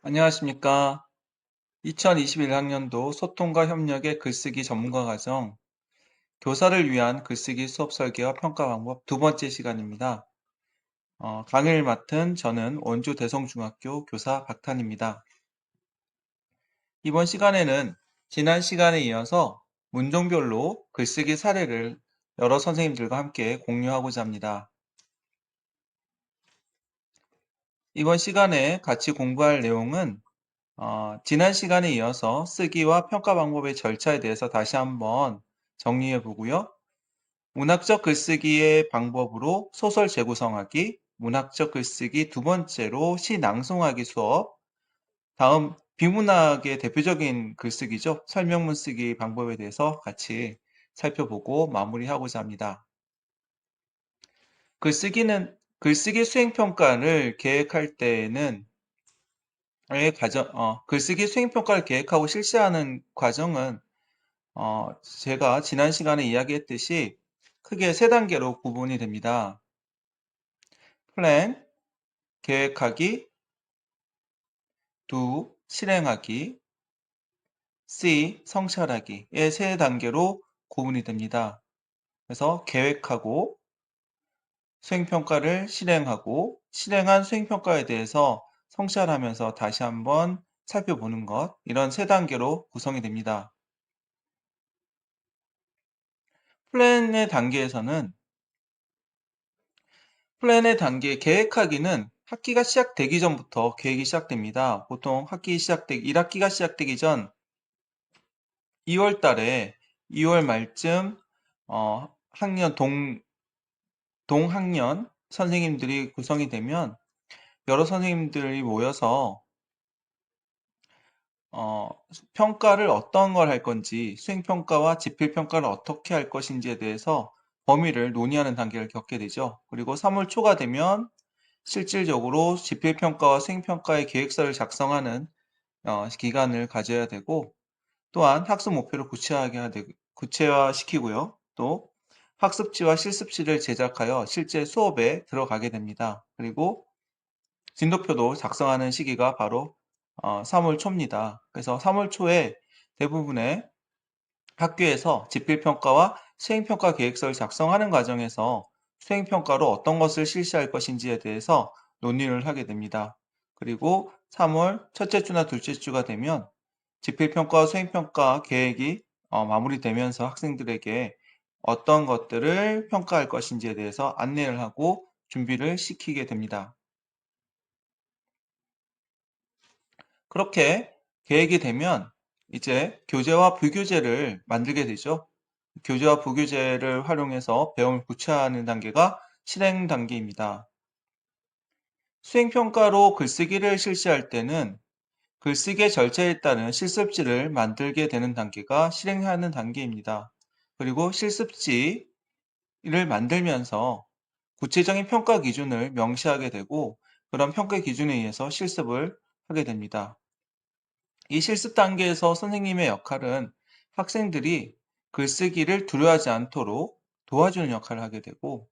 안녕하십니까. 2021학년도 소통과 협력의 글쓰기 전문가 과정, 교사를 위한 글쓰기 수업 설계와 평가 방법 두 번째 시간입니다. 강의를 맡은 저는 원주 대성중학교 교사 박탄입니다. 이번 시간에는 지난 시간에 이어서 문종별로 글쓰기 사례를 여러 선생님들과 함께 공유하고자 합니다. 이번 시간에 같이 공부할 내용은 지난 시간에 이어서 쓰기와 평가 방법의 절차에 대해서 다시 한번 정리해 보고요. 문학적 글쓰기의 방법으로 소설 재구성하기, 문학적 글쓰기 두 번째로 시 낭송하기 수업, 다음 비문학의 대표적인 글쓰기죠. 설명문 쓰기 방법에 대해서 같이 살펴보고 마무리하고자 합니다. 글쓰기 수행평가를 계획할 때에는 글쓰기 수행평가를 계획하고 실시하는 과정은 제가 지난 시간에 이야기했듯이 크게 세 단계로 구분이 됩니다. 플랜, 계획하기, 도, 실행하기, C, 성찰하기의 세 단계로 구분이 됩니다. 그래서 계획하고, 수행평가를 실행하고, 실행한 수행평가에 대해서 성찰하면서 다시 한번 살펴보는 것, 이런 세 단계로 구성이 됩니다. 플랜의 단계에서는 플랜의 단계 계획하기는 학기가 시작되기 전부터 계획이 시작됩니다. 보통 1학기가 시작되기 전 2월 달에 2월 말쯤 동학년 선생님들이 구성이 되면 여러 선생님들이 모여서 평가를 어떤 걸 할 건지, 수행평가와 지필평가를 어떻게 할 것인지에 대해서 범위를 논의하는 단계를 겪게 되죠. 그리고 3월 초가 되면 실질적으로 지필평가와 수행평가의 계획서를 작성하는 기간을 가져야 되고, 또한 학습 목표를 구체화시키고요. 또 학습지와 실습지를 제작하여 실제 수업에 들어가게 됩니다. 그리고 진도표도 작성하는 시기가 바로 3월 초입니다. 그래서 3월 초에 대부분의 학교에서 지필평가와 수행평가 계획서를 작성하는 과정에서 수행평가로 어떤 것을 실시할 것인지에 대해서 논의를 하게 됩니다. 그리고 3월 첫째 주나 둘째 주가 되면 지필평가와 수행평가 계획이 마무리되면서 학생들에게 어떤 것들을 평가할 것인지에 대해서 안내를 하고 준비를 시키게 됩니다. 그렇게 계획이 되면 이제 교재와 부교재를 만들게 되죠. 교재와 부교재를 활용해서 배움을 구체화하는 단계가 실행 단계입니다. 수행평가로 글쓰기를 실시할 때는 글쓰기의 절차에 따른 실습지를 만들게 되는 단계가 실행하는 단계입니다. 그리고 실습지를 만들면서 구체적인 평가 기준을 명시하게 되고 그런 평가 기준에 의해서 실습을 하게 됩니다. 이 실습 단계에서 선생님의 역할은 학생들이 글쓰기를 두려워하지 않도록 도와주는 역할을 하게 되고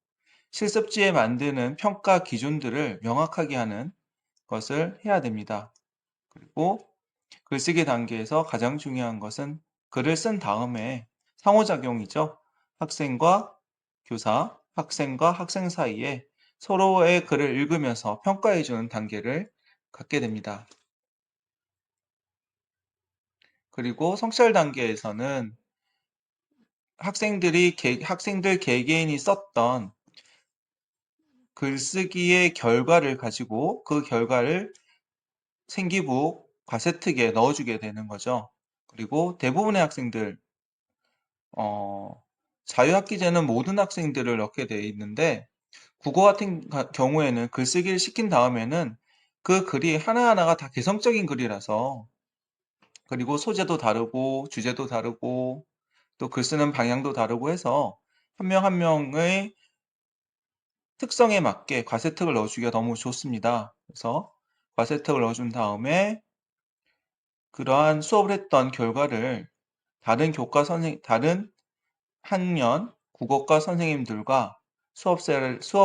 실습지에 만드는 평가 기준들을 명확하게 하는 것을 해야 됩니다. 그리고 글쓰기 단계에서 가장 중요한 것은 글을 쓴 다음에 상호작용이죠. 학생과 교사, 학생과 학생 사이에 서로의 글을 읽으면서 평가해주는 단계를 갖게 됩니다. 그리고 성찰 단계에서는 학생들 개개인이 썼던 글쓰기의 결과를 가지고 그 결과를 생기부 가세특에 넣어주게 되는 거죠. 그리고 대부분의 학생들, 어, 자유학기제는 모든 학생들을 넣게 되어 있는데 국어 같은 경우에는 글쓰기를 시킨 다음에는 그 글이 하나하나가 다 개성적인 글이라서 그리고 소재도 다르고 주제도 다르고 또 글 쓰는 방향도 다르고 해서 한 명 한 명의 특성에 맞게 과세특을 넣어주기가 너무 좋습니다. 그래서 과세특을 넣어준 다음에 그러한 수업을 했던 결과를 다른 학년 국어과 선생님들과 수업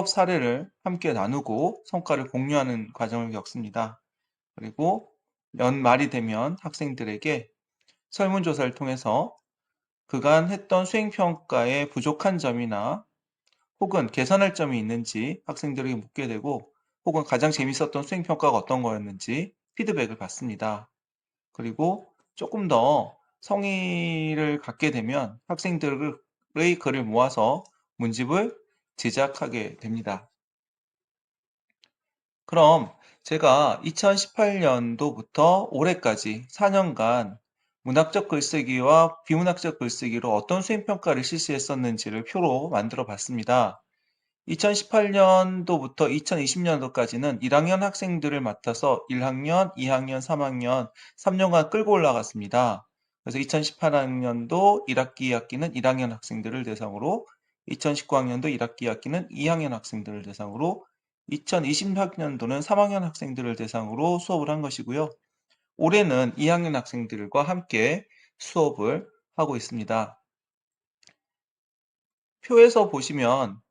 사례를 함께 나누고 성과를 공유하는 과정을 겪습니다. 그리고 연말이 되면 학생들에게 설문조사를 통해서 그간 했던 수행평가에 부족한 점이나 혹은 개선할 점이 있는지 학생들에게 묻게 되고, 혹은 가장 재밌었던 수행평가가 어떤 거였는지 피드백을 받습니다. 그리고 조금 더 성의를 갖게 되면 학생들의 글을 모아서 문집을 제작하게 됩니다. 그럼 제가 2018년도부터 올해까지 4년간 문학적 글쓰기와 비문학적 글쓰기로 어떤 수행평가를 실시했었는지를 표로 만들어 봤습니다. 2018년도부터 2020년도까지는 1학년 학생들을 맡아서 1학년, 2학년, 3학년 3년간 끌고 올라갔습니다. 그래서 2018학년도 1학기 2학기는 1학년 학생들을 대상으로, 2019학년도 1학기 2학기는 2학년 학생들을 대상으로, 2020학년도는 3학년 학생들을 대상으로 수업을 한 것이고요. 올해는 2학년 학생들과 함께 수업을 하고 있습니다. 표에서 보시면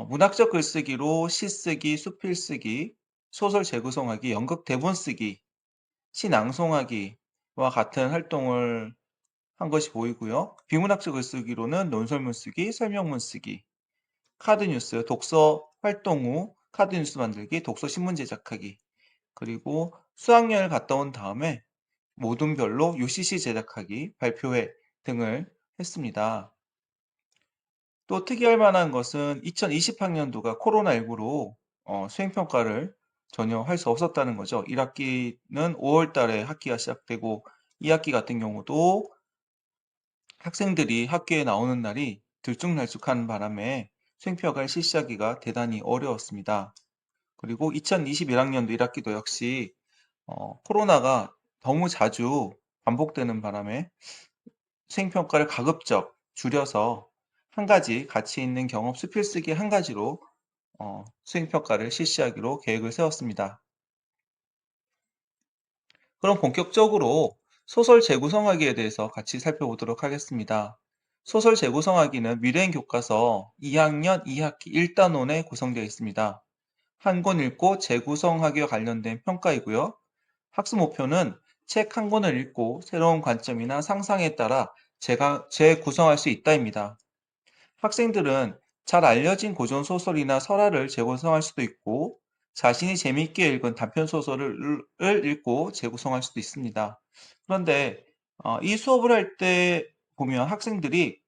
문학적 글쓰기로 시쓰기, 수필쓰기, 소설 재구성하기, 연극 대본 쓰기, 시낭송하기와 같은 활동을 한 것이 보이고요. 비문학적 글쓰기로는 논설문 쓰기, 설명문 쓰기, 카드뉴스, 독서 활동 후 카드뉴스 만들기, 독서 신문 제작하기, 그리고 수학여행을 갔다 온 다음에 모둠별로 UCC 제작하기, 발표회 등을 했습니다. 또 특이할 만한 것은 2020학년도가 코로나19로 수행평가를 전혀 할 수 없었다는 거죠. 1학기는 5월 달에 학기가 시작되고 2학기 같은 경우도 학생들이 학교에 나오는 날이 들쭉날쭉한 바람에 수행평가를 실시하기가 대단히 어려웠습니다. 그리고 2021학년도 1학기도 역시 코로나가 너무 자주 반복되는 바람에 수행평가를 가급적 줄여서 한 가지 가치 있는 경험 수필쓰기 한 가지로 수행평가를 실시하기로 계획을 세웠습니다. 그럼 본격적으로 소설 재구성하기에 대해서 같이 살펴보도록 하겠습니다. 소설 재구성하기는 미래인 교과서 2학년 2학기 1단원에 구성되어 있습니다. 한 권 읽고 재구성하기와 관련된 평가이고요. 학습 목표는 책 한 권을 읽고 새로운 관점이나 상상에 따라 재구성할 수 있다입니다. 학생들은 잘 알려진 고전 소설이나 설화를 재구성할 수도 있고, 자신이 재미있게 읽은 단편 소설을 읽고 재구성할 수도 있습니다. 그런데 이 수업을 할 때 보면 학생들이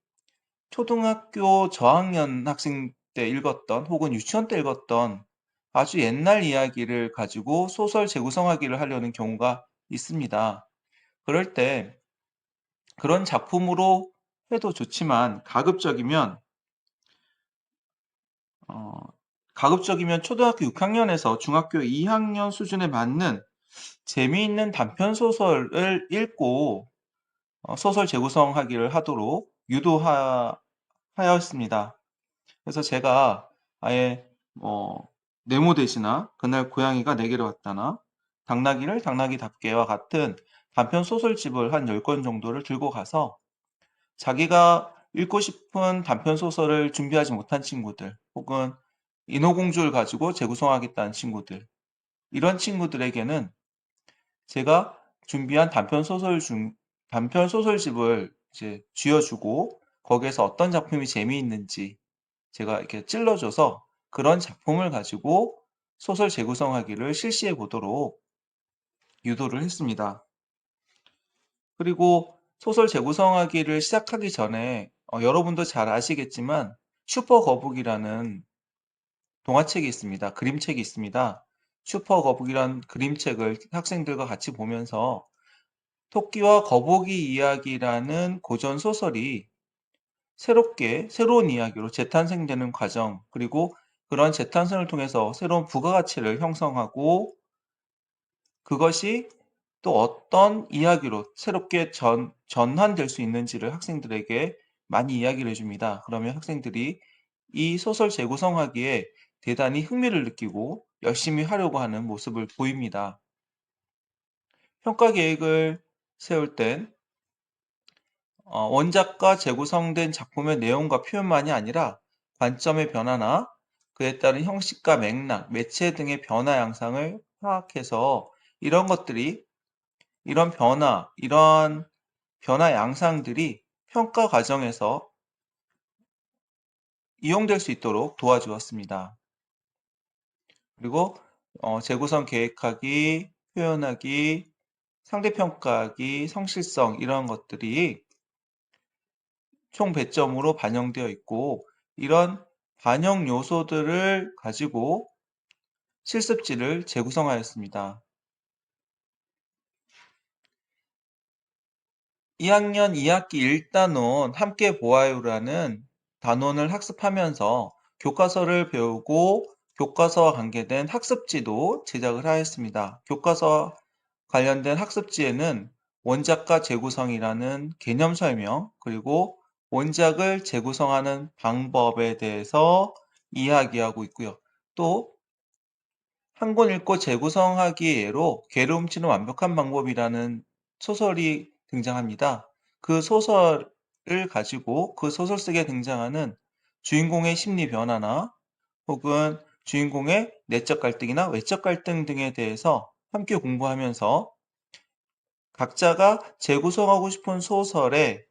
초등학교 저학년 학생 때 읽었던 혹은 유치원 때 읽었던 아주 옛날 이야기를 가지고 소설 재구성하기를 하려는 경우가 있습니다. 그럴 때 그런 작품으로 해도 좋지만 어, 가급적이면 초등학교 6학년에서 중학교 2학년 수준에 맞는 재미있는 단편 소설을 읽고 소설 재구성하기를 하도록 유도하였습니다. 그래서 제가 아예 네모대시나 그날 고양이가 내게로 왔다나 당나귀를 당나귀답게와 같은 단편 소설집을 한 10권 정도를 들고 가서 자기가 읽고 싶은 단편 소설을 준비하지 못한 친구들, 혹은 인어공주를 가지고 재구성하겠다는 친구들, 이런 친구들에게는 제가 준비한 단편 소설집을 이제 쥐어주고 거기에서 어떤 작품이 재미있는지 제가 이렇게 찔러줘서 그런 작품을 가지고 소설 재구성하기를 실시해 보도록 유도를 했습니다. 그리고 소설 재구성하기를 시작하기 전에 여러분도 잘 아시겠지만 슈퍼 거북이라는 동화책이 있습니다. 그림책이 있습니다. 슈퍼 거북이란 그림책을 학생들과 같이 보면서 토끼와 거북이 이야기라는 고전 소설이 새로운 이야기로 재탄생되는 과정, 그리고 그런 재탄생을 통해서 새로운 부가가치를 형성하고 그것이 또 어떤 이야기로 새롭게 전환될 수 있는지를 학생들에게 많이 이야기를 해줍니다. 그러면 학생들이 이 소설 재구성하기에 대단히 흥미를 느끼고 열심히 하려고 하는 모습을 보입니다. 평가 계획을 세울 땐 원작과 재구성된 작품의 내용과 표현만이 아니라 관점의 변화나 그에 따른 형식과 맥락, 매체 등의 변화 양상을 파악해서 이런 것들이 이러한 변화 양상들이 평가 과정에서 이용될 수 있도록 도와주었습니다. 그리고 재구성 계획하기, 표현하기, 상대평가하기, 성실성 이런 것들이 총 배점으로 반영되어 있고 이런 반영 요소들을 가지고 실습지를 재구성하였습니다. 2학년 2학기 1단원 함께 보아요라는 단원을 학습하면서 교과서를 배우고 교과서와 관계된 학습지도 제작을 하였습니다. 교과서 관련된 학습지에는 원작과 재구성이라는 개념 설명, 그리고 원작을 재구성하는 방법에 대해서 이야기하고 있고요. 또 한 권 읽고 재구성하기 예로 괴를 훔치는 완벽한 방법이라는 소설이 등장합니다. 그 소설을 가지고 그 소설 속에 등장하는 주인공의 심리 변화나 혹은 주인공의 내적 갈등이나 외적 갈등 등에 대해서 함께 공부하면서 각자가 재구성하고 싶은 소설의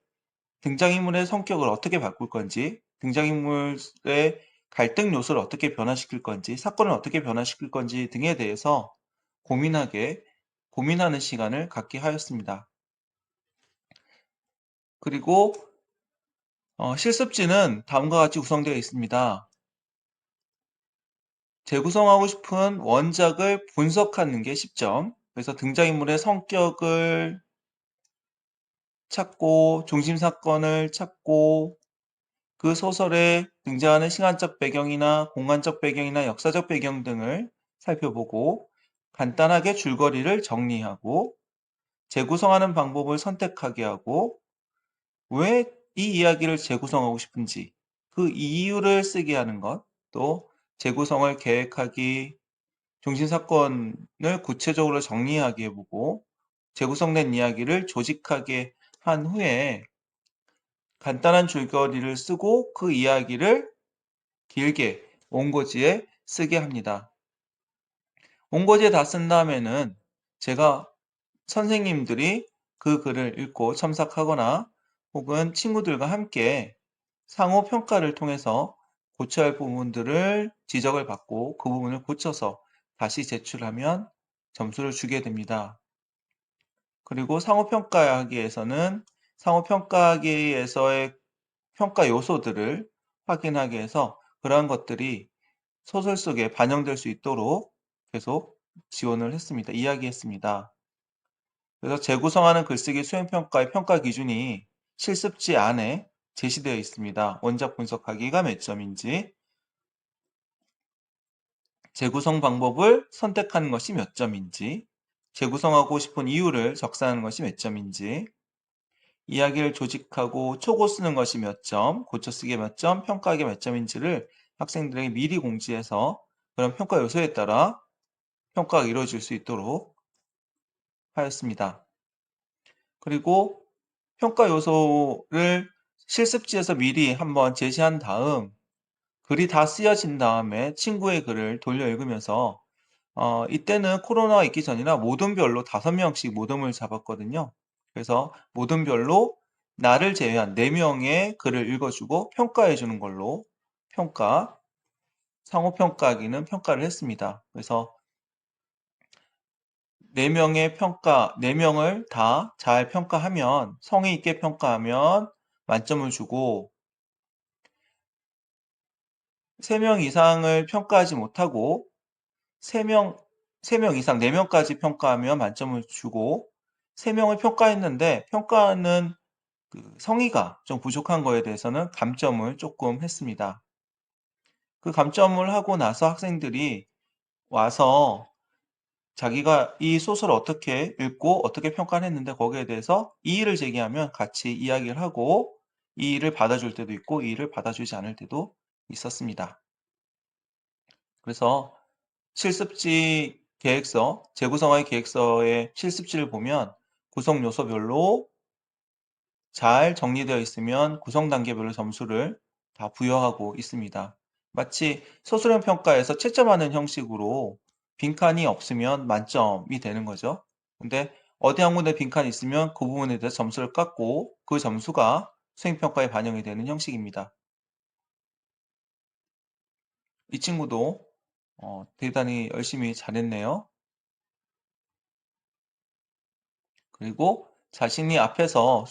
등장인물의 성격을 어떻게 바꿀 건지, 등장인물의 갈등 요소를 어떻게 변화시킬 건지, 사건을 어떻게 변화시킬 건지 등에 대해서 고민하는 시간을 갖게 하였습니다. 그리고 실습지는 다음과 같이 구성되어 있습니다. 재구성하고 싶은 원작을 분석하는 게 10점. 그래서 등장인물의 성격을 찾고, 중심 사건을 찾고, 그 소설에 등장하는 시간적 배경이나 공간적 배경이나 역사적 배경 등을 살펴보고 간단하게 줄거리를 정리하고 재구성하는 방법을 선택하게 하고 왜 이 이야기를 재구성하고 싶은지 그 이유를 쓰게 하는 것, 또 재구성을 계획하기, 중심사건을 구체적으로 정리하게 해보고 재구성된 이야기를 조직하게 한 후에 간단한 줄거리를 쓰고 그 이야기를 길게 원고지에 쓰게 합니다. 원고지에 다 쓴 다음에는 제가 선생님들이 그 글을 읽고 첨삭하거나 혹은 친구들과 함께 상호 평가를 통해서 고쳐야 할 부분들을 지적을 받고 그 부분을 고쳐서 다시 제출하면 점수를 주게 됩니다. 그리고 상호 평가하기에서는 상호 평가하기에서의 평가 요소들을 확인하기 위해서 그러한 것들이 소설 속에 반영될 수 있도록 계속 지원을 했습니다. 이야기했습니다. 그래서 재구성하는 글쓰기 수행평가의 평가 기준이 실습지 안에 제시되어 있습니다. 원작 분석하기가 몇 점인지, 재구성 방법을 선택하는 것이 몇 점인지, 재구성하고 싶은 이유를 적사하는 것이 몇 점인지, 이야기를 조직하고 초고 쓰는 것이 몇 점, 고쳐 쓰기 몇 점, 평가하기 몇 점인지를 학생들에게 미리 공지해서 그런 평가 요소에 따라 평가가 이루어질 수 있도록 하였습니다. 그리고 평가 요소를 실습지에서 미리 한번 제시한 다음 글이 다 쓰여진 다음에 친구의 글을 돌려 읽으면서 이때는 코로나가 있기 전이라 모둠별로 5명씩 모둠을 잡았거든요. 그래서 모둠별로 나를 제외한 4명의 글을 읽어주고 평가해 주는 걸로 상호 평가하기는 평가를 했습니다. 그래서 4명을 다 잘 평가하면, 성의 있게 평가하면 만점을 주고, 3명 이상을 평가하지 못하고, 3명 이상 4명까지 평가하면 만점을 주고, 3명을 평가했는데, 평가는 그 성의가 좀 부족한 거에 대해서는 감점을 조금 했습니다. 그 감점을 하고 나서 학생들이 와서 자기가 이 소설을 어떻게 읽고 어떻게 평가를 했는데 거기에 대해서 이의를 제기하면 같이 이야기를 하고 이의를 받아줄 때도 있고 이의를 받아주지 않을 때도 있었습니다. 그래서 실습지 계획서, 재구성화의 계획서의 실습지를 보면 구성 요소별로 잘 정리되어 있으면 구성 단계별로 점수를 다 부여하고 있습니다. 마치 소수령 평가에서 채점하는 형식으로 빈칸이 없으면 만점이 되는 거죠. 근데 어디 한 군데 빈칸이 있으면 그 부분에 대해서 점수를 깎고 그 점수가 수행평가에 반영이 되는 형식입니다. 이 친구도 대단히 열심히 잘했네요. 그리고 자신이 앞에서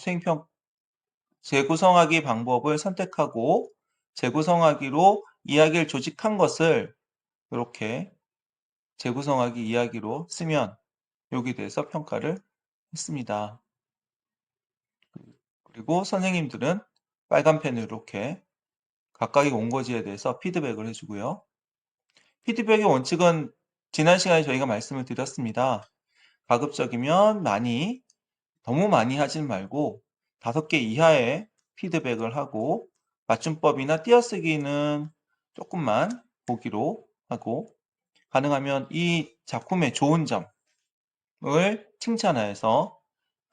재구성하기 방법을 선택하고 재구성하기로 이야기를 조직한 것을 이렇게 재구성하기 이야기로 쓰면 여기에 대해서 평가를 했습니다. 그리고 선생님들은 빨간 펜으로 이렇게 각각의 원고지에 대해서 피드백을 해주고요. 피드백의 원칙은 지난 시간에 저희가 말씀을 드렸습니다. 가급적이면 너무 많이 하진 말고 5개 이하의 피드백을 하고 맞춤법이나 띄어쓰기는 조금만 보기로 하고 가능하면 이 작품의 좋은 점을 칭찬하여서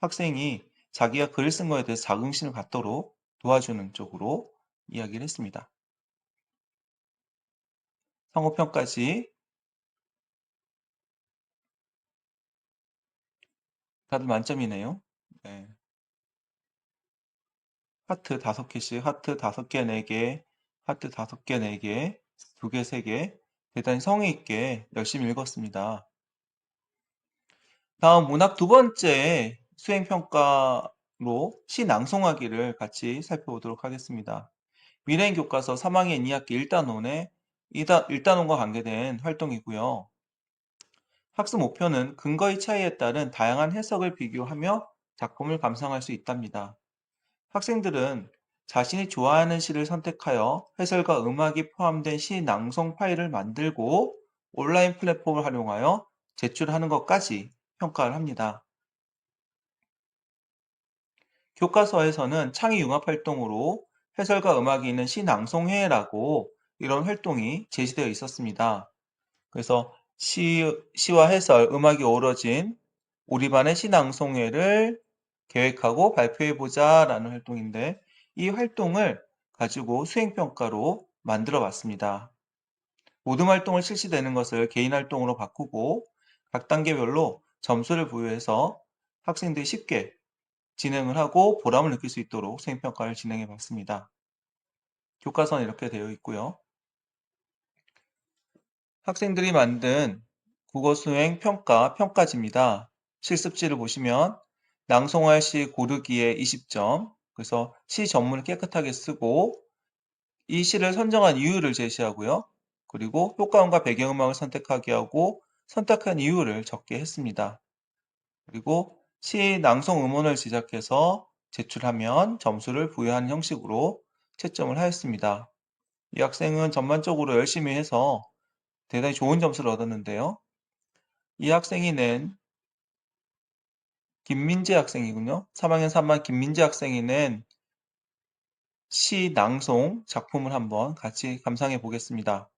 학생이 자기가 글을 쓴 거에 대해서 자긍심을 갖도록 도와주는 쪽으로 이야기를 했습니다. 상호평가지 다들 만점이네요. 네. 하트 5개씩, 하트 5개, 4개, 하트 5개, 4개, 2개, 3개. 대단히 성의 있게 열심히 읽었습니다. 다음 문학 두 번째 수행평가로 시 낭송하기를 같이 살펴보도록 하겠습니다. 미래인 교과서 3학년 2학기 1단원의 1단원과 관계된 활동이고요. 학습 목표는 근거의 차이에 따른 다양한 해석을 비교하며 작품을 감상할 수 있답니다. 학생들은 자신이 좋아하는 시를 선택하여 해설과 음악이 포함된 시 낭송 파일을 만들고 온라인 플랫폼을 활용하여 제출하는 것까지 평가를 합니다. 교과서에서는 창의 융합 활동으로 해설과 음악이 있는 시 낭송회라고 이런 활동이 제시되어 있었습니다. 그래서 시와 해설, 음악이 어우러진 우리 반의 시낭송회를 계획하고 발표해보자 라는 활동인데 이 활동을 가지고 수행평가로 만들어 봤습니다. 모든 활동을 실시되는 것을 개인 활동으로 바꾸고 각 단계별로 점수를 부여해서 학생들이 쉽게 진행을 하고 보람을 느낄 수 있도록 수행평가를 진행해 봤습니다. 교과서는 이렇게 되어 있고요. 학생들이 만든 국어수행 평가 평가지입니다. 실습지를 보시면 낭송할 시 고르기에 20점, 그래서 시 전문을 깨끗하게 쓰고 이 시를 선정한 이유를 제시하고요. 그리고 효과음과 배경음악을 선택하게 하고 선택한 이유를 적게 했습니다. 그리고 시 낭송 음원을 제작해서 제출하면 점수를 부여하는 형식으로 채점을 하였습니다. 이 학생은 전반적으로 열심히 해서 대단히 좋은 점수를 얻었는데요. 이 학생이 낸 김민재 학생이군요. 3학년 3반 김민재 학생이 낸 시 낭송 작품을 한번 같이 감상해 보겠습니다.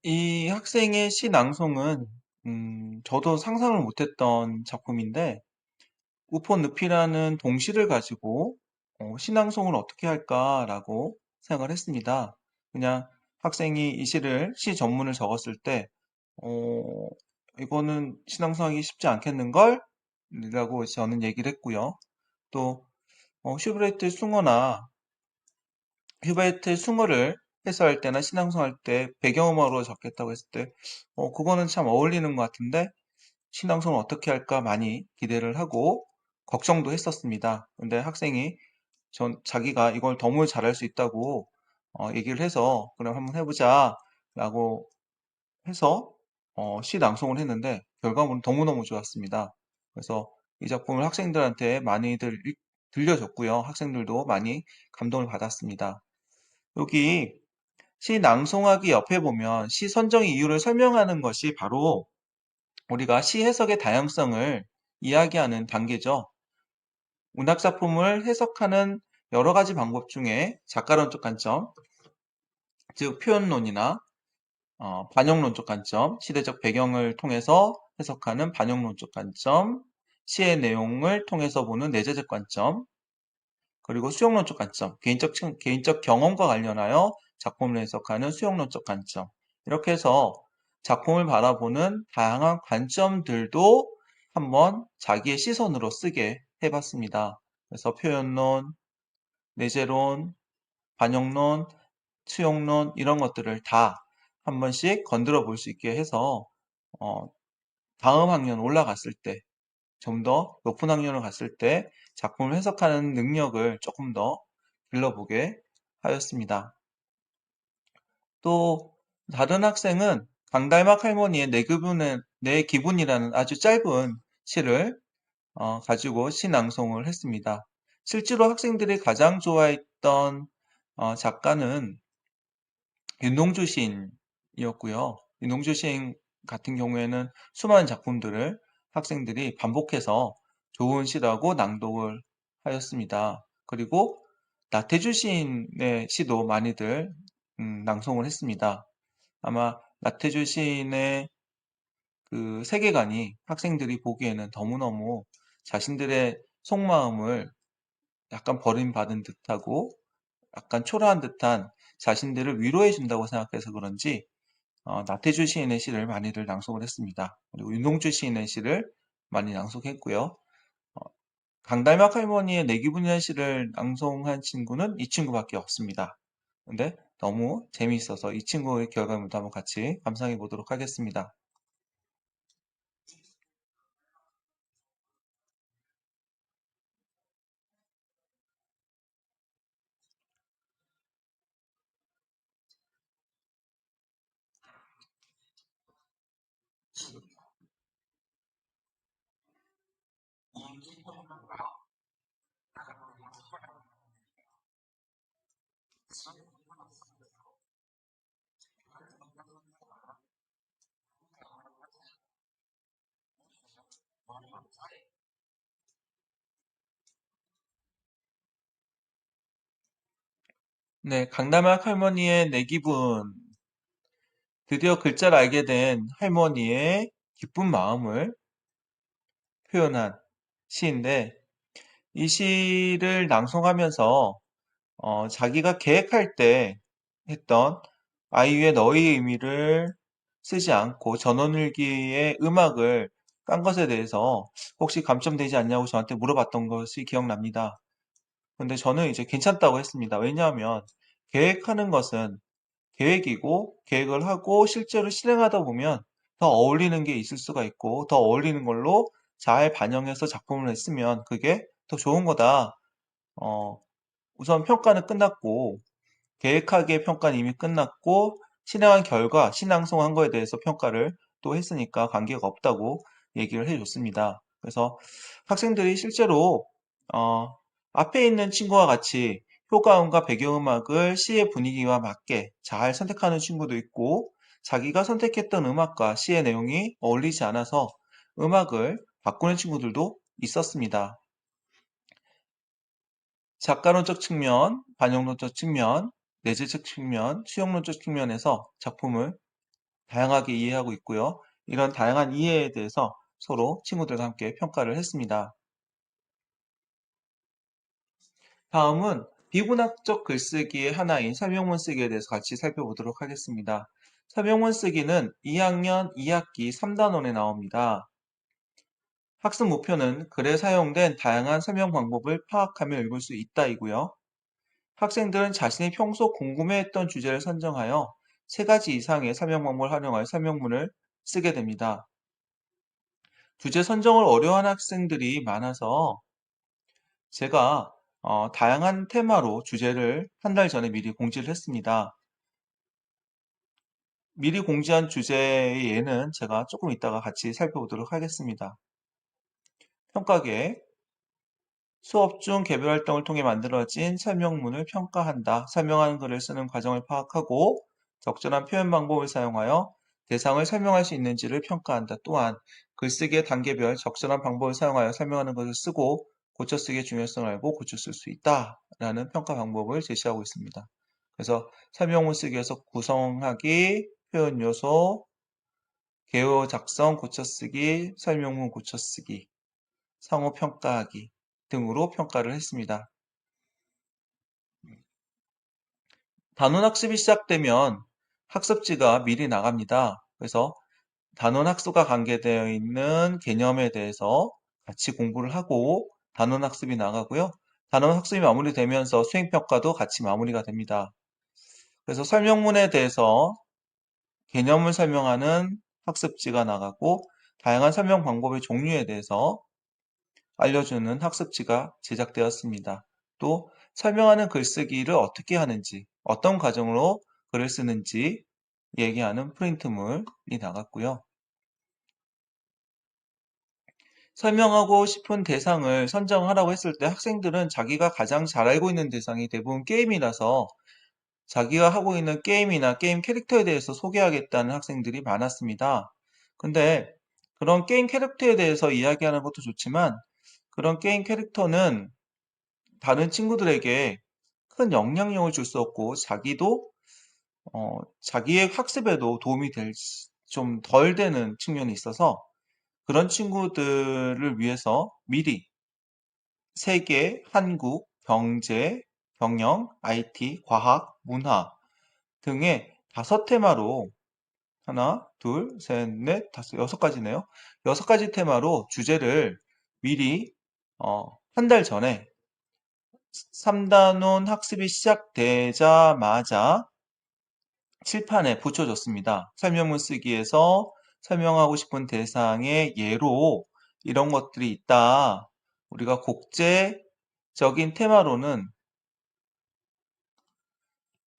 이 학생의 시 낭송은 저도 상상을 못했던 작품인데 우포 늪이라는 동시를 가지고 시낭송을 어떻게 할까라고 생각을 했습니다. 그냥 학생이 이 시를 시 전문을 적었을 때 어, 이거는 시낭송하기 쉽지 않겠는걸? 라고 저는 얘기를 했고요. 또 슈베르트 숭어나 슈베르트 숭어를 해설할 때나 시낭송할 때 배경음악으로 적겠다고 했을 때 그거는 참 어울리는 것 같은데 신앙송을 어떻게 할까 많이 기대를 하고 걱정도 했었습니다. 근데 학생이 자기가 이걸 너무 잘할 수 있다고 얘기를 해서 그럼 한번 해보자 라고 해서 시 낭송을 했는데 결과물은 너무너무 좋았습니다. 그래서 이 작품을 학생들한테 많이들 들려줬고요. 학생들도 많이 감동을 받았습니다. 여기 시 낭송하기 옆에 보면 시 선정 이유를 설명하는 것이 바로 우리가 시 해석의 다양성을 이야기하는 단계죠. 문학작품을 해석하는 여러 가지 방법 중에 작가론적 관점, 즉 표현론이나 반영론적 관점, 시대적 배경을 통해서 해석하는 반영론적 관점, 시의 내용을 통해서 보는 내재적 관점, 그리고 수용론적 관점, 개인적 경험과 관련하여 작품을 해석하는 수용론적 관점. 이렇게 해서 작품을 바라보는 다양한 관점들도 한번 자기의 시선으로 쓰게 해봤습니다. 그래서 표현론, 내재론, 반영론, 수용론 이런 것들을 다 한 번씩 건드려 볼 수 있게 해서 어, 다음 학년 올라갔을 때 좀 더 높은 학년을 갔을 때 작품을 해석하는 능력을 조금 더 길러보게 하였습니다. 또 다른 학생은 강달막 할머니의 내 기분이라는 아주 짧은 시를 가지고 시 낭송을 했습니다. 실제로 학생들이 가장 좋아했던 작가는 윤동주 시인이었고요. 윤동주 시인 같은 경우에는 수많은 작품들을 학생들이 반복해서 좋은 시라고 낭독을 하였습니다. 그리고 나태주 시인의 시도 많이들 낭송을 했습니다. 아마 나태주 시인의 그 세계관이 학생들이 보기에는 너무너무 자신들의 속마음을 약간 버림받은 듯하고 약간 초라한 듯한 자신들을 위로해 준다고 생각해서 그런지 나태주 시인의 시를 많이들 낭송을 했습니다. 그리고 윤동주 시인의 시를 많이 낭송했고요. 어, 강달막 할머니의 내 기분이라는 시를 낭송한 친구는 이 친구밖에 없습니다. 근데 너무 재미있어서 이 친구의 결과물도 한번 같이 감상해 보도록 하겠습니다. 네, 강달막 할머니의 내 기분. 드디어 글자를 알게 된 할머니의 기쁜 마음을 표현한 시인데, 이 시를 낭송하면서 자기가 계획할 때 했던 아이유의 너의 의미를 쓰지 않고 전원일기의 음악을 깐 것에 대해서 혹시 감점되지 않냐고 저한테 물어봤던 것이 기억납니다. 근데 저는 이제 괜찮다고 했습니다. 왜냐하면 계획하는 것은 계획이고 계획을 하고 실제로 실행하다 보면 더 어울리는 게 있을 수가 있고 더 어울리는 걸로 잘 반영해서 작품을 했으면 그게 더 좋은 거다. 어, 우선 평가는 끝났고 계획하기의 평가는 이미 끝났고 실행한 결과 신앙송한 거에 대해서 평가를 또 했으니까 관계가 없다고 얘기를 해줬습니다. 그래서 학생들이 실제로 앞에 있는 친구와 같이 효과음과 배경음악을 시의 분위기와 맞게 잘 선택하는 친구도 있고 자기가 선택했던 음악과 시의 내용이 어울리지 않아서 음악을 바꾸는 친구들도 있었습니다. 작가론적 측면, 반영론적 측면, 내재적 측면, 수용론적 측면에서 작품을 다양하게 이해하고 있고요. 이런 다양한 이해에 대해서 서로 친구들과 함께 평가를 했습니다. 다음은 비문학적 글쓰기의 하나인 설명문 쓰기에 대해서 같이 살펴보도록 하겠습니다. 설명문 쓰기는 2학년 2학기 3단원에 나옵니다. 학습 목표는 글에 사용된 다양한 설명 방법을 파악하며 읽을 수 있다이고요. 학생들은 자신이 평소 궁금해했던 주제를 선정하여 3가지 이상의 설명 방법을 활용하여 설명문을 쓰게 됩니다. 주제 선정을 어려워하는 학생들이 많아서 제가 다양한 테마로 주제를 한 달 전에 미리 공지를 했습니다. 미리 공지한 주제의 예는 제가 조금 이따가 같이 살펴보도록 하겠습니다. 평가계, 수업 중 개별 활동을 통해 만들어진 설명문을 평가한다. 설명하는 글을 쓰는 과정을 파악하고 적절한 표현 방법을 사용하여 대상을 설명할 수 있는지를 평가한다. 또한 글쓰기의 단계별 적절한 방법을 사용하여 설명하는 것을 쓰고 고쳐쓰기의 중요성을 알고 고쳐 쓸 수 있다. 라는 평가 방법을 제시하고 있습니다. 그래서 설명문 쓰기에서 구성하기, 표현 요소, 개요 작성, 고쳐쓰기, 설명문 고쳐쓰기, 상호 평가하기 등으로 평가를 했습니다. 단원 학습이 시작되면 학습지가 미리 나갑니다. 그래서 단원 학습과 관계되어 있는 개념에 대해서 같이 공부를 하고 단원 학습이 나가고요. 단원 학습이 마무리되면서 수행평가도 같이 마무리가 됩니다. 그래서 설명문에 대해서 개념을 설명하는 학습지가 나가고 다양한 설명 방법의 종류에 대해서 알려주는 학습지가 제작되었습니다. 또 설명하는 글쓰기를 어떻게 하는지, 어떤 과정으로 글을 쓰는지 얘기하는 프린트물이 나갔고요. 설명하고 싶은 대상을 선정하라고 했을 때 학생들은 자기가 가장 잘 알고 있는 대상이 대부분 게임이라서 자기가 하고 있는 게임이나 게임 캐릭터에 대해서 소개하겠다는 학생들이 많았습니다. 근데 그런 게임 캐릭터에 대해서 이야기하는 것도 좋지만 그런 게임 캐릭터는 다른 친구들에게 큰 영향력을 줄 수 없고 자기도 자기의 학습에도 도움이 좀 덜 되는 측면이 있어서 그런 친구들을 위해서 미리 세계, 한국, 경제, 경영, IT, 과학, 문화 등의 5테마로 하나, 둘, 셋, 넷, 다섯, 6가지네요. 6가지 테마로 주제를 미리 한 달 전에 3단원 학습이 시작되자마자 칠판에 붙여줬습니다. 설명문 쓰기에서 설명하고 싶은 대상의 예로 이런 것들이 있다. 우리가 국제적인 테마로는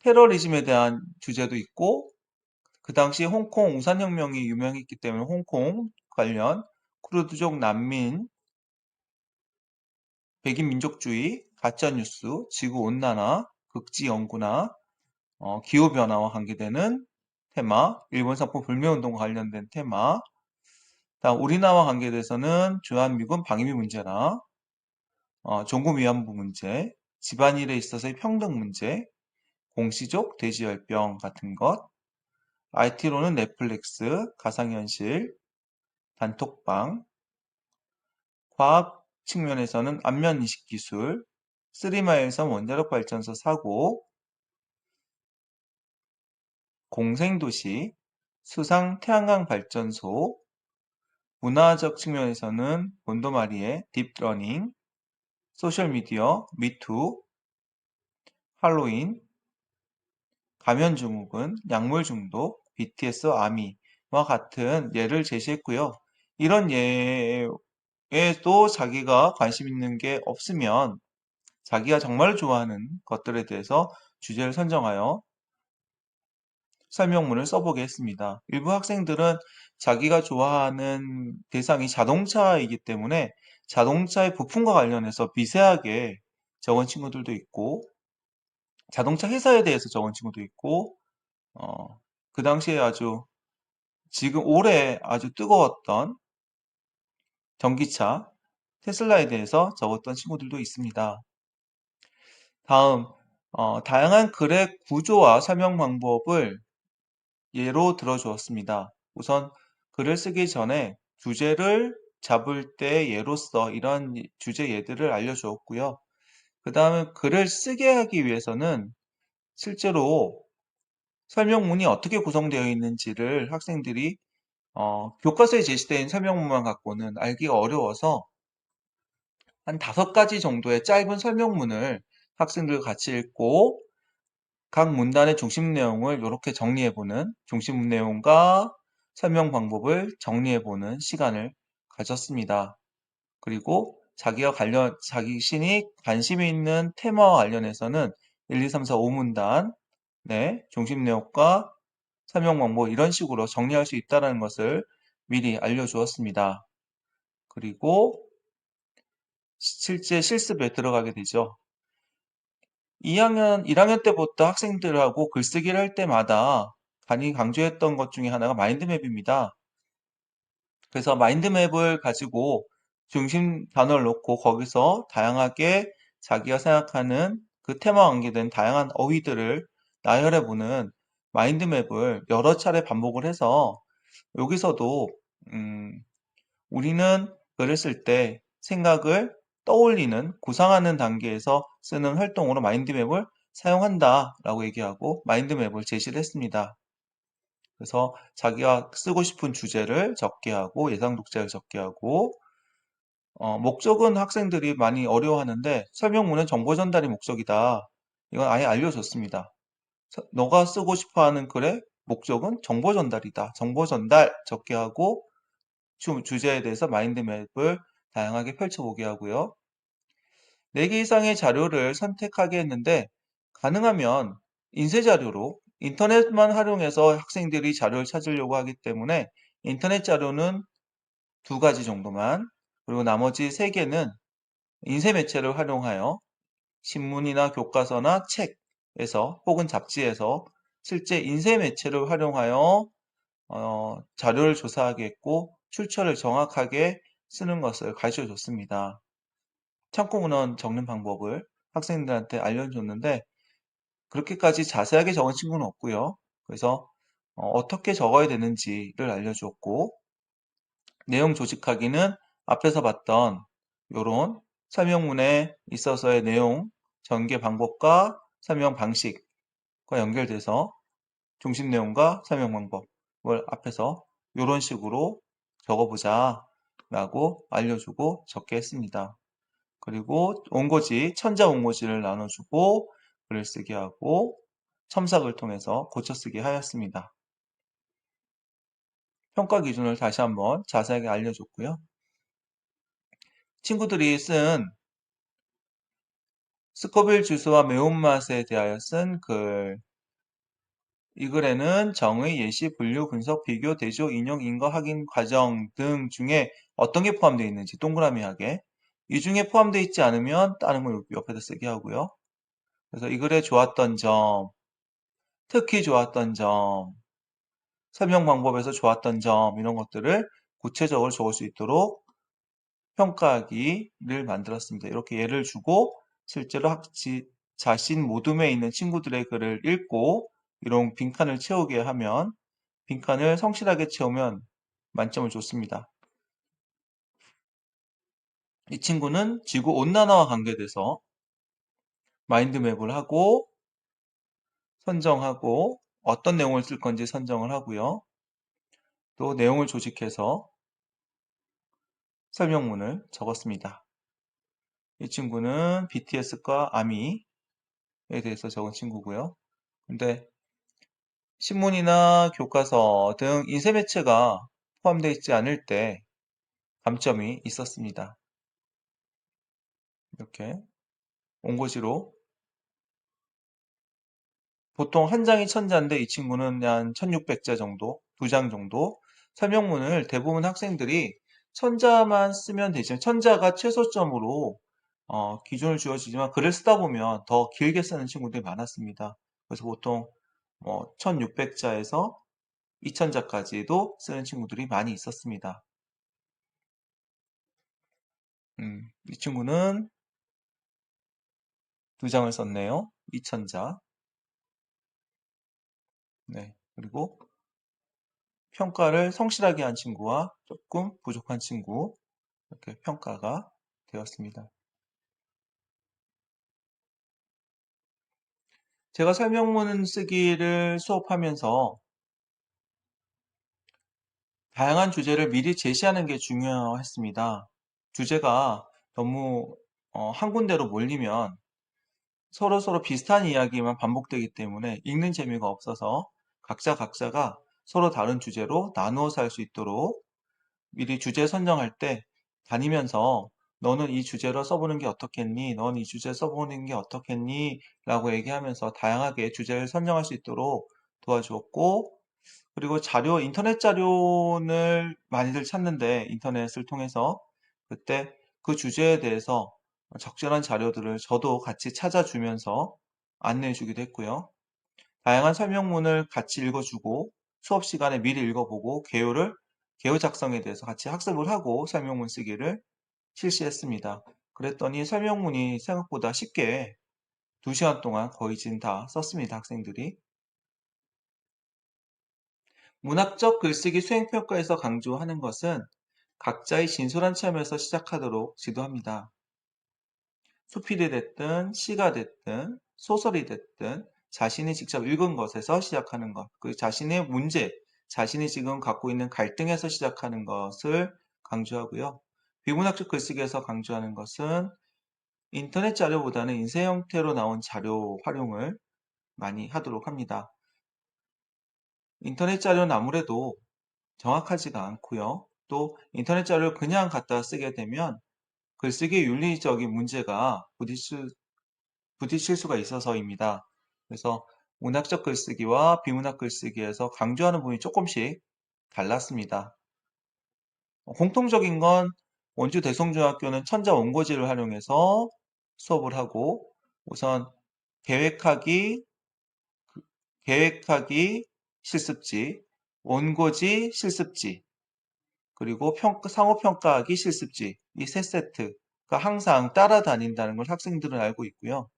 테러리즘에 대한 주제도 있고 그 당시 홍콩 우산혁명이 유명했기 때문에 홍콩 관련 쿠르드족 난민, 백인 민족주의, 가짜뉴스, 지구온난화, 극지연구나 기후변화와 관계되는 테마, 일본 상품 불매운동과 관련된 테마, 다음 우리나라와 관계돼서는 주한미군 방위비 문제나 종군 위안부 문제, 집안일에 있어서의 평등 문제, 공시족, 돼지열병 같은 것, IT로는 넷플릭스, 가상현실, 단톡방, 과학 측면에서는 안면인식 기술, 3마일섬 원자력 발전소 사고, 공생도시, 수상 태양광 발전소, 문화적 측면에서는 본도마리의 딥러닝, 소셜미디어, 미투, 할로윈, 감염증후군, 약물중독, BTS, 아미와 같은 예를 제시했고요. 이런 예에도 자기가 관심 있는 게 없으면 자기가 정말 좋아하는 것들에 대해서 주제를 선정하여 설명문을 써보게 했습니다. 일부 학생들은 자기가 좋아하는 대상이 자동차이기 때문에 자동차의 부품과 관련해서 미세하게 적은 친구들도 있고 자동차 회사에 대해서 적은 친구도 있고 그 당시에 지금 올해 아주 뜨거웠던 전기차 테슬라에 대해서 적었던 친구들도 있습니다. 다음 다양한 글의 구조와 설명 방법을 예로 들어주었습니다. 우선 글을 쓰기 전에 주제를 잡을 때 예로서 이런 주제 예들을 알려주었고요. 그 다음에 글을 쓰게 하기 위해서는 실제로 설명문이 어떻게 구성되어 있는지를 학생들이 교과서에 제시되어 있는 설명문만 갖고는 알기가 어려워서 한 5가지 정도의 짧은 설명문을 학생들과 같이 읽고 각 문단의 중심 내용을 이렇게 정리해보는 중심 내용과 설명 방법을 정리해보는 시간을 가졌습니다. 그리고 자신이 관심이 있는 테마와 관련해서는 1, 2, 3, 4, 5문단, 네, 중심 내용과 설명 방법 이런 식으로 정리할 수 있다는 것을 미리 알려주었습니다. 그리고 실제 실습에 들어가게 되죠. 1학년 때부터 학생들하고 글쓰기를 할 때마다 간이 강조했던 것 중에 하나가 마인드맵입니다. 그래서 마인드맵을 가지고 중심 단어를 놓고 거기서 다양하게 자기가 생각하는 그 테마와 관계된 다양한 어휘들을 나열해보는 마인드맵을 여러 차례 반복을 해서 여기서도 우리는 글을 쓸 때 생각을 떠올리는, 구상하는 단계에서 쓰는 활동으로 마인드맵을 사용한다 라고 얘기하고 마인드맵을 제시를 했습니다. 그래서 자기가 쓰고 싶은 주제를 적게 하고 예상 독자를 적게 하고 목적은 학생들이 많이 어려워하는데 설명문은 정보 전달이 목적이다. 이건 아예 알려줬습니다. 너가 쓰고 싶어하는 글의 목적은 정보 전달이다. 정보 전달 적게 하고 주제에 대해서 마인드맵을 다양하게 펼쳐보게 하고요. 4개 이상의 자료를 선택하게 했는데 가능하면 인쇄 자료로 인터넷만 활용해서 학생들이 자료를 찾으려고 하기 때문에 인터넷 자료는 2가지 정도만 그리고 나머지 3개는 인쇄 매체를 활용하여 신문이나 교과서나 책에서 혹은 잡지에서 실제 인쇄 매체를 활용하여 자료를 조사하겠고 출처를 정확하게 쓰는 것을 가르쳐 줬습니다. 참고문헌 적는 방법을 학생들한테 알려줬는데 그렇게까지 자세하게 적은 친구는 없고요. 그래서 어떻게 적어야 되는지를 알려주었고 내용 조직하기는 앞에서 봤던 이런 설명문에 있어서의 내용 전개 방법과 설명 방식과 연결돼서 중심 내용과 설명 방법을 앞에서 이런 식으로 적어보자 라고 알려주고 적게 했습니다. 그리고 원고지, 천자 원고지를 나눠주고 글을 쓰게 하고 첨삭을 통해서 고쳐쓰기 하였습니다. 평가 기준을 다시 한번 자세하게 알려줬고요. 친구들이 쓴 스코빌 지수와 매운맛에 대하여 쓴 글, 이 글에는 정의, 예시, 분류, 분석, 비교, 대조, 인용, 인거, 확인, 과정 등 중에 어떤 게 포함되어 있는지 동그라미 하게 이 중에 포함되어 있지 않으면 다른 걸 옆에다 쓰게 하고요. 그래서 이 글에 좋았던 점, 특히 좋았던 점, 설명 방법에서 좋았던 점 이런 것들을 구체적으로 적을 수 있도록 평가하기를 만들었습니다. 이렇게 예를 주고 실제로 자신 모둠에 있는 친구들의 글을 읽고 이런 빈칸을 채우게 하면 빈칸을 성실하게 채우면 만점을 줬습니다. 이 친구는 지구 온난화와 관계돼서 마인드맵을 하고 선정하고 어떤 내용을 쓸 건지 선정을 하고요. 또 내용을 조직해서 설명문을 적었습니다. 이 친구는 BTS과 아미에 대해서 적은 친구고요. 근데 신문이나 교과서 등 인쇄 매체가 포함되어 있지 않을 때 감점이 있었습니다. 이렇게 원고지로 보통 한 장이 1000자인데 이 친구는 한 1600자 정도, 2장 정도 설명문을 대부분 학생들이 1000자만 쓰면 되지만 1000자가 최소점으로 기준을 주어지지만 글을 쓰다 보면 더 길게 쓰는 친구들이 많았습니다. 그래서 보통 1600자에서 2000자까지도 쓰는 친구들이 많이 있었습니다. 이 친구는 2장을 썼네요. 2000자. 네. 그리고 평가를 성실하게 한 친구와 조금 부족한 친구, 이렇게 평가가 되었습니다. 제가 설명문 쓰기를 수업하면서 다양한 주제를 미리 제시하는 게 중요했습니다. 주제가 너무 한 군데로 몰리면 서로 비슷한 이야기만 반복되기 때문에 읽는 재미가 없어서 각자가 서로 다른 주제로 나누어서 할 수 있도록 미리 주제 선정할 때 다니면서 너는 이 주제로 써보는 게 어떻겠니? 넌 이 주제 써보는 게 어떻겠니? 라고 얘기하면서 다양하게 주제를 선정할 수 있도록 도와주었고, 그리고 인터넷 자료를 많이들 찾는데 인터넷을 통해서 그때 그 주제에 대해서 적절한 자료들을 저도 같이 찾아주면서 안내해 주기도 했고요. 다양한 설명문을 같이 읽어주고 수업 시간에 미리 읽어보고 개요 작성에 대해서 같이 학습을 하고 설명문 쓰기를 실시했습니다. 그랬더니 설명문이 생각보다 쉽게 2시간 동안 거의 진 다 썼습니다, 학생들이. 문학적 글쓰기 수행평가에서 강조하는 것은 각자의 진솔한 체험에서 시작하도록 지도합니다. 수필이 됐든 시가 됐든 소설이 됐든 자신이 직접 읽은 것에서 시작하는 것, 그 자신의 문제, 자신이 지금 갖고 있는 갈등에서 시작하는 것을 강조하고요. 비문학적 글쓰기에서 강조하는 것은 인터넷 자료보다는 인쇄 형태로 나온 자료 활용을 많이 하도록 합니다. 인터넷 자료는 아무래도 정확하지가 않고요. 또 인터넷 자료를 그냥 갖다 쓰게 되면 글쓰기 윤리적인 문제가 부딪힐 수가 있어서입니다. 그래서 문학적 글쓰기와 비문학 글쓰기에서 강조하는 부분이 조금씩 달랐습니다. 공통적인 건 원주 대성중학교는 천자 원고지를 활용해서 수업을 하고 우선 계획하기, 계획하기 실습지, 원고지 실습지, 그리고 상호평가하기 실습지 이 세 세트가 항상 따라다닌다는 걸 학생들은 알고 있고요.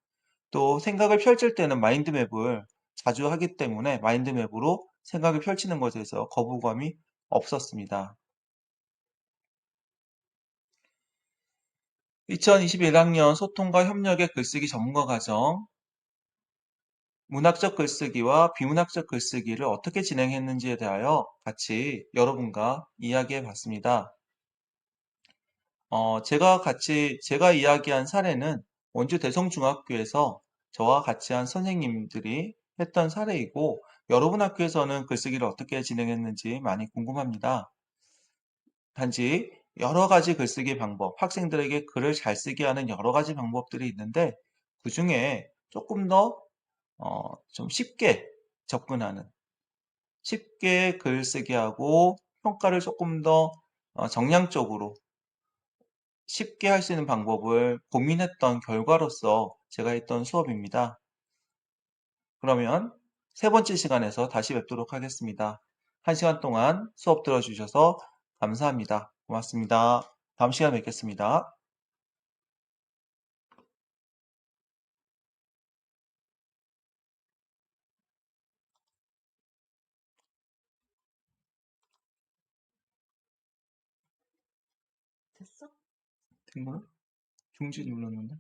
또 생각을 펼칠 때는 마인드맵을 자주 하기 때문에 마인드맵으로 생각을 펼치는 것에 대해서 거부감이 없었습니다. 2021학년 소통과 협력의 글쓰기 전문가 과정, 문학적 글쓰기와 비문학적 글쓰기를 어떻게 진행했는지에 대하여 같이 여러분과 이야기해 봤습니다. 제가 이야기한 사례는 원주 대성중학교에서 저와 같이 한 선생님들이 했던 사례이고, 여러분 학교에서는 글쓰기를 어떻게 진행했는지 많이 궁금합니다. 단지 여러 가지 글쓰기 방법, 학생들에게 글을 잘 쓰게 하는 여러 가지 방법들이 있는데, 그 중에 조금 더, 좀 쉽게 접근하는, 쉽게 글쓰기 하고 평가를 조금 더 정량적으로 쉽게 할 수 있는 방법을 고민했던 결과로서 제가 했던 수업입니다. 그러면 세 번째 시간에서 다시 뵙도록 하겠습니다. 한 시간 동안 수업 들어주셔서 감사합니다. 고맙습니다. 다음 시간에 뵙겠습니다. 됐어? 된 거야? 중지 눌렀는데?